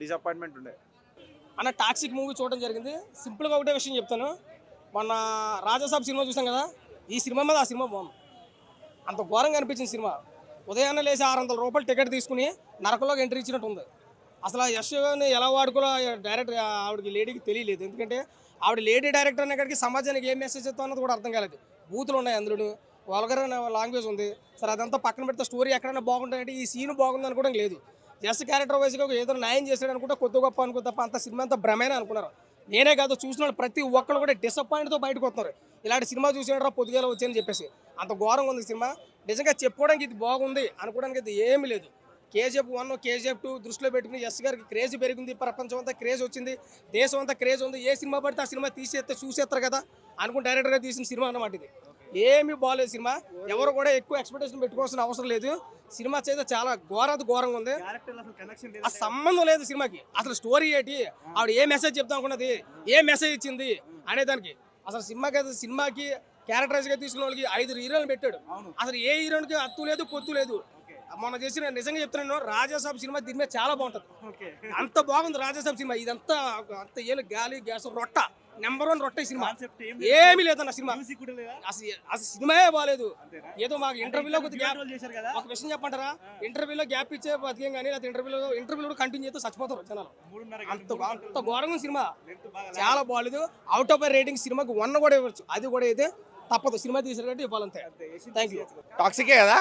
Disappointment ఉండే అన్న toxic movie చూడడం జరిగింది. సింపుల్గా ఒకటే విషయం చెప్తాను. మొన్న రాజాసాబ్ సినిమా చూసాం కదా, ఈ సినిమా మీద ఆ సినిమా బాగుంది. అంత ఘోరంగా అనిపించింది సినిమా. ఉదయాన్నే లేచి 600 రూపాయలు టికెట్ తీసుకుని నరకంలోకి ఎంట్రీ ఇచ్చినట్టు ఉంది. అసలు ఆ యశ్ని ఎలా వాడుకోలో డైరెక్టర్ ఆవిడకి లేడీకి తెలియలేదు. ఎందుకంటే ఆవిడ లేడీ డైరెక్టర్ అనే కాడికి సమాజానికి ఏం మెసేజ్ ఇస్తాం అన్నది కూడా అర్థం కాలేదు. బూతులు ఉన్నాయి అందులో, వల్గర్ అనే లాంగ్వేజ్ ఉంది. సరే అదంతా పక్కన పెడితే స్టోరీ ఎక్కడైనా బాగుంటాయంటే ఈ సీన్ బాగుంది అనుకోవడం లేదు. జస్ట్ క్యారెక్టర్ వైజ్గా ఏదో న్యాయం చేశాడు అనుకుంటే కొత్త గొప్ప అనుకో తప్ప అంత సినిమా అంతా భ్రమేనా అనుకున్నారు. నేనే కాదు చూసిన వాళ్ళు ప్రతి ఒక్కరు కూడా డిసప్పాయింట్తో బయటకు వస్తున్నారు. ఇలాంటి సినిమా చూసినట్రా పొద్దుగేలా వచ్చాయని చెప్పేసి అంత ఘోరంగా ఉంది సినిమా. నిజంగా చెప్పుకోవడానికి ఇది బాగుంది అనుకోవడానికి ఇది ఏమీ లేదు. కేజీఎఫ్ 1 కేజీఎఫ్ 2 దృష్టిలో పెట్టుకుని ఎస్ గారికి క్రేజ్ పెరిగింది, ప్రపంచం అంతా క్రేజ్ వచ్చింది, దేశం అంతా క్రేజ్ ఉంది. ఏ సినిమా పడితే ఆ సినిమా తీసేస్తే చూసేస్తారు కదా అనుకుని డైరెక్టర్గా తీసిన సినిమా అన్నమాట ఇది. ఏమీ బాగాలేదు సినిమా. ఎవరు కూడా ఎక్కువ ఎక్స్పెక్టేషన్ పెట్టుకోవాల్సిన అవసరం లేదు. సినిమా చేస్తే చాలా ఘోరంగా ఉంది. ఆ సంబంధం లేదు సినిమాకి. అసలు స్టోరీ ఏంటి, ఆవిడ ఏ మెసేజ్ చెప్తాం అనుకున్నది, ఏ మెసేజ్ ఇచ్చింది అనేదానికి అసలు సినిమాకి క్యారెక్టరైజ్గా తీసుకున్న వాళ్ళకి 5 హీరోలు పెట్టాడు. అసలు ఏ హీరోకి అత్తు లేదు పొత్తు లేదు. మొన్న చేసిన నిజంగా చెప్తున్నాను, రాజాసాబ్ సినిమా దీని మీద చాలా బాగుంటుంది. అంత బాగుంది రాజాసాబ్ సినిమా. ఇదంతా అంత ఏళ్ళు గాలి గ్యాస్ రొట్ట నెంబర్ 1 రొట్ట. ఈ సినిమా ఏమీ లేదన్న సినిమా. అసలు సినిమాయే బాగాలేదు. ఏదో మాకు ఇంటర్వ్యూలో ఒక విషయం చెప్పంటారా, ఇంటర్వ్యూలో గ్యాప్ ఇచ్చే బతికేం కానీ లేదా ఇంటర్వ్యూలో కంటిన్యూ చేస్తే చచ్చిపోతారు జనాలు. అంత ఘోరంగా సినిమా చాలా బాగాలేదు. అవుట్ ఆఫ్ రేటింగ్ సినిమాకి 1 కూడా ఇవ్వచ్చు. అది కూడా అయితే తప్పదు, సినిమా తీసారు కాబట్టి ఇవ్వాలంతే. Thank you. టాక్సికే కదా.